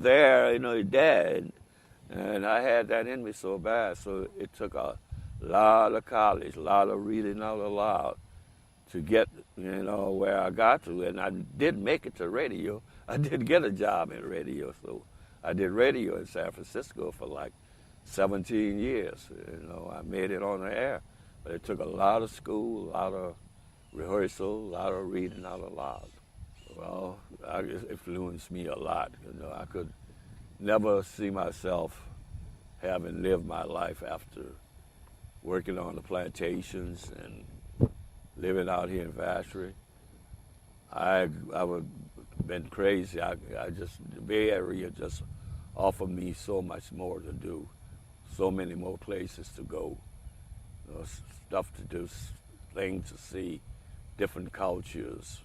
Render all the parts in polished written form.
there, you know, he died, and I had that in me so bad. So it took a lot of college, a lot of reading out aloud to get, you know, where I got to. And I did make it to radio. I did get a job in radio, so I did radio in San Francisco for like 17 years. You know, I made it on the air, but it took a lot of school, a lot of rehearsal, a lot of reading out aloud. Well, it influenced me a lot. You know, I could never see myself having lived my life after working on the plantations and living out here in Vacherie. I would have been crazy. I just, the Bay Area just offered me so much more to do, so many more places to go, you know, stuff to do, things to see, different cultures.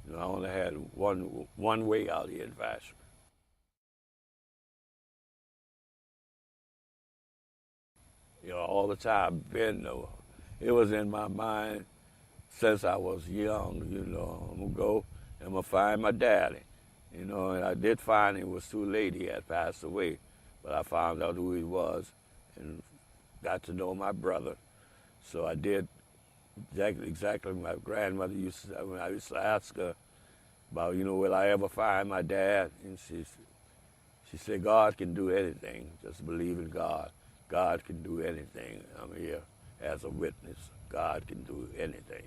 You know, I only had one way out here in Vacherie. You know, all the time, been though. It was in my mind since I was young, you know, I'm gonna go and I'm gonna find my daddy. You know, and I did find him. It was too late, he had passed away. But I found out who he was and got to know my brother. So I did exactly my grandmother used to, when I used to ask her about, you know, will I ever find my dad? And she said, God can do anything. Just believe in God. God can do anything. I'm here as a witness. God can do anything.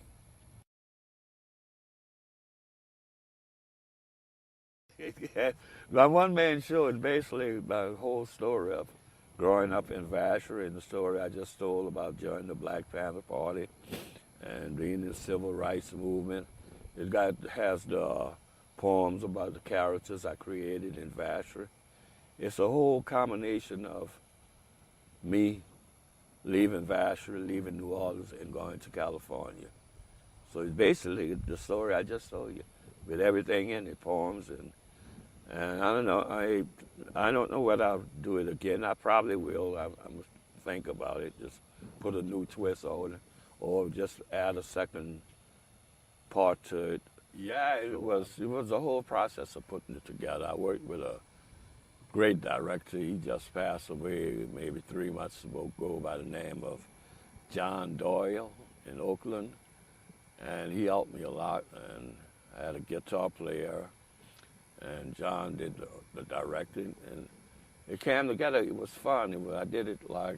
My one-man show is basically my whole story of growing up in Vacherie and the story I just told about joining the Black Panther Party and being in the civil rights movement. Has the poems about the characters I created in Vacherie. It's a whole combination of me leaving Vacherie, leaving New Orleans, and going to California. So it's basically the story I just told you, with everything in it, poems and I don't know. I don't know whether I'll do it again. I probably will. I'm gonna think about it. Just put a new twist on it, or just add a second part to it. Yeah, it was a whole process of putting it together. I worked with a great director. He just passed away maybe 3 months ago by the name of John Doyle in Oakland, and he helped me a lot. And I had a guitar player, and John did the directing, and it came together. It was fun. I did it like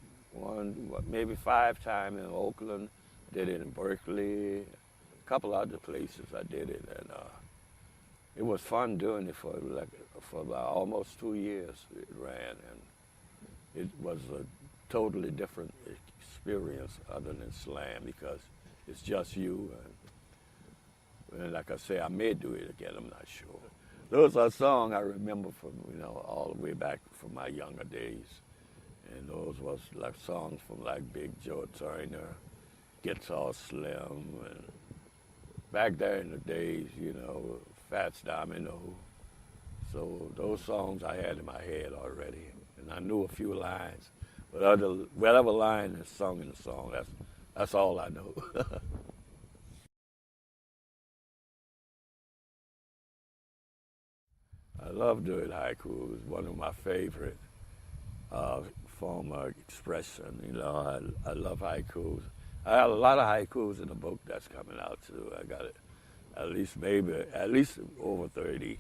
maybe 5 times in Oakland. Did it in Berkeley, a couple other places. I did it, and it was fun doing it for about almost 2 years. It ran, and it was a totally different experience other than slam because it's just you. And like I say, I may do it again. I'm not sure. Those are songs I remember from, you know, all the way back from my younger days. And those was like songs from like Big Joe Turner, Guitar Slim, and back there in the days, you know, Fats Domino. So those songs I had in my head already, and I knew a few lines. But whatever line is sung in the song, that's all I know. I love doing haiku. It's one of my favorite form of expression. You know, I love haikus. I have a lot of haikus in the book that's coming out too. I got it at least over 30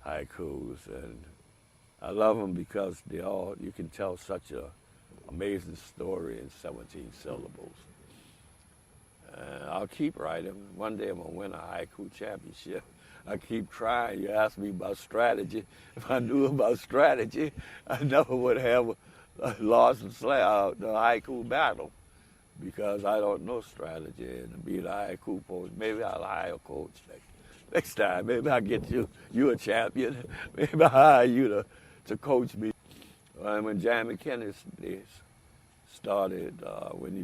haikus, and I love them because you can tell such a amazing story in 17 syllables. And I'll keep writing. One day I'm gonna win a haiku championship. I keep trying. You ask me about strategy. If I knew about strategy, I never would have lost the haiku battle because I don't know strategy. And to be the haiku coach, maybe I'll hire a coach next time. Maybe I'll get you a champion. Maybe I'll hire you to coach me. When Jan McKinney started, when he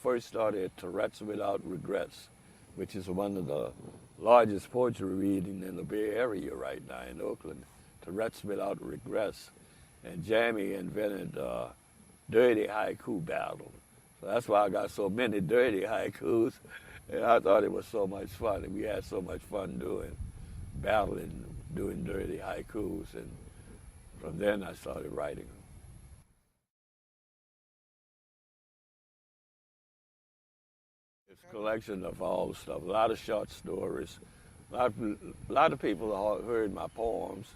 first started Tourette's Without Regrets, which is one of the largest poetry reading in the Bay Area right now in Oakland, Tourette's Without Regrets. And Jamie invented dirty haiku battle. So that's why I got so many dirty haikus. And I thought it was so much fun. And we had so much fun doing dirty haikus. And From then I started writing them. It's a collection of all the stuff, a lot of short stories. A lot of people have heard my poems.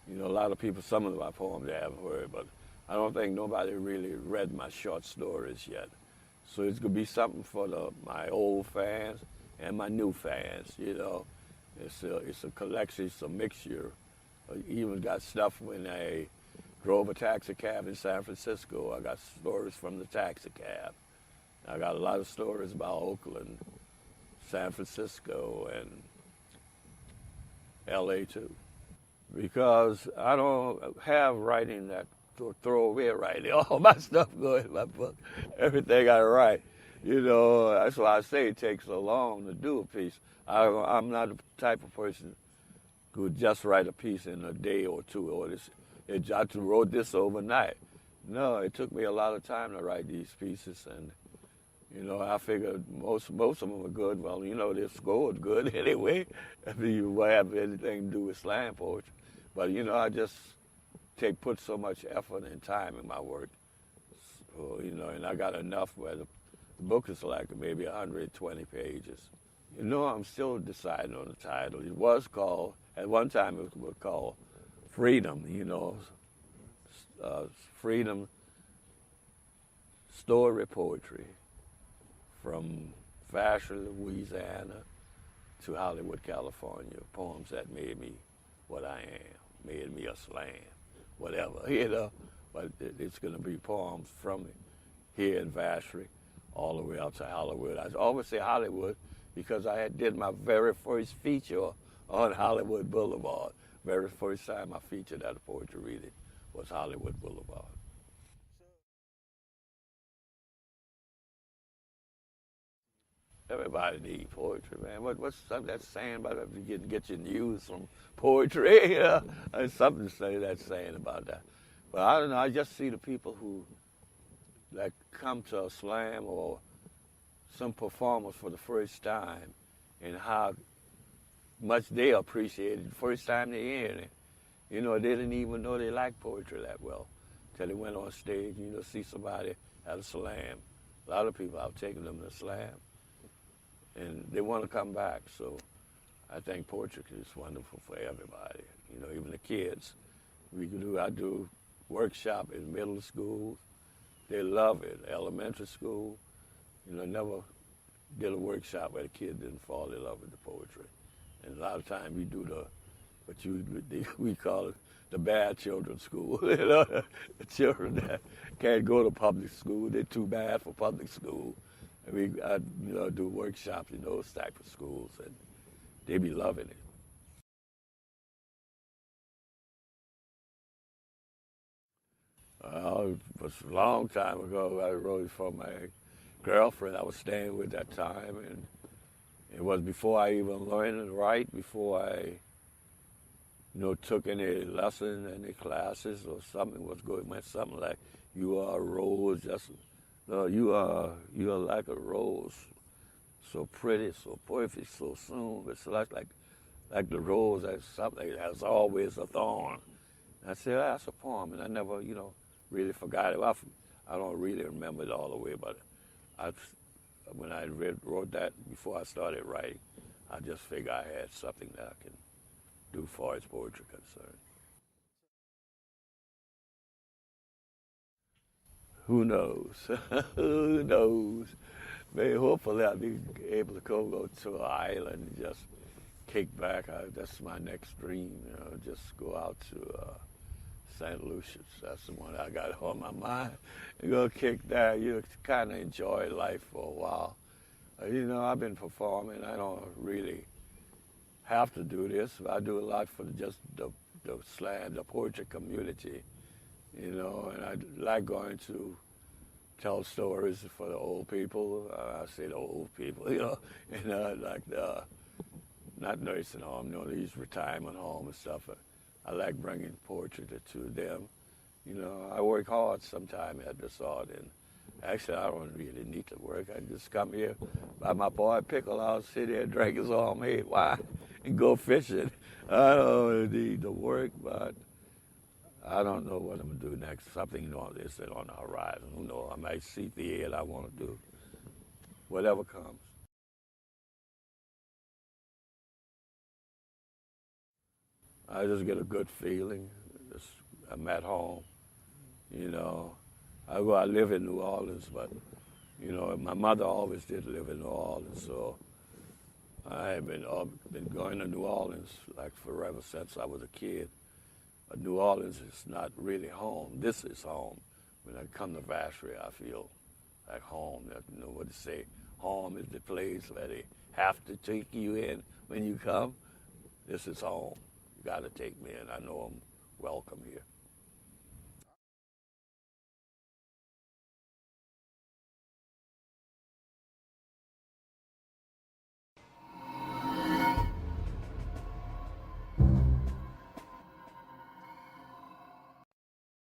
You know, a lot of people, some of my poems they haven't heard, but I don't think nobody really read my short stories yet. So it's going to be something for my old fans and my new fans, you know. It's a collection, it's a mixture. I even got stuff when I drove a taxi cab in San Francisco. I got stories from the taxi cab. I got a lot of stories about Oakland, San Francisco, and LA too. Because I don't have writing that throw away writing. All my stuff goes in my book. Everything I write. You know, that's why I say it takes so long to do a piece. I'm not the type of person who would just write a piece in a day or two, or I wrote this overnight. No, it took me a lot of time to write these pieces, and you know, I figured most of them are good. Well, you know, they're scored good anyway. If you have anything to do with slam poetry, but you know, I just put so much effort and time in my work. So, you know, and I got enough where the book is like maybe 120 pages. You know, I'm still deciding on the title. It was called, at one time it was called Freedom, you know, Freedom Story Poetry from Vassar, Louisiana to Hollywood, California. Poems that made me what I am, made me a slam, whatever, you know. But it's going to be poems from here in Vassar all the way out to Hollywood. I always say Hollywood because I did my very first feature on Hollywood Boulevard. Very first time I featured at a poetry reading was Hollywood Boulevard. Everybody needs poetry, man. What's something that's saying about it? You get your news from poetry, you know? There's something to say that's saying about that. But I don't know, I just see the people who that come to a slam or some performance for the first time and how much they appreciate it the first time they hear it. You know, they didn't even know they liked poetry that well until they went on stage, you know, see somebody at a slam. A lot of people, I've taken them to slam, and they want to come back. So I think poetry is wonderful for everybody, you know, even the kids. I do workshop in middle school. They love it. Elementary school, you know, never did a workshop where the kid didn't fall in love with the poetry. And a lot of times we do we call it the bad children's school. You know, the children that can't go to public school, they're too bad for public school. And I do workshops in those type of schools, and they be loving it. It was a long time ago. I wrote it for my girlfriend I was staying with that time, and it was before I even learned to write, before I, took any lesson, any classes or something was going. Went something like, "You are a rose, just no, you are like a rose, so pretty, so perfect, so soon. It's like the rose that's something that has always a thorn." And I said, "That's a poem," and I never, really forgot it. I don't really remember it all the way, but when I wrote that before I started writing, I just figured I had something that I can do as far as poetry concerned. Who knows? Who knows? Maybe hopefully I'll be able to go to an island and just kick back. That's my next dream, just go out to St. Lucia's. That's the one I got on my mind. And go kick that. Kind of enjoy life for a while. I've been performing. I don't really have to do this. I do a lot for just the slam, the poetry community, and I like going to tell stories for the old people. I say the old people, and like not nursing home, these retirement home and stuff. I like bringing poetry to them. I work hard sometimes at this art, and actually I don't really need to work. I just come here, buy my boy pickle, I'll sit here, drink his homemade wine, and go fishing. I don't need to work, but I don't know what I'm going to do next. Something is on the horizon. Who knows? I might see the ed I want to do. Whatever comes. I just get a good feeling. Just, I'm at home. You know, I live in New Orleans, but you know, my mother always did live in New Orleans, so I've been going to New Orleans like forever since I was a kid. But New Orleans is not really home. This is home. When I come to Vacherie, I feel like home. You know what they say? Home is the place where they have to take you in when you come. This is home. You got to take me in. I know I'm welcome here.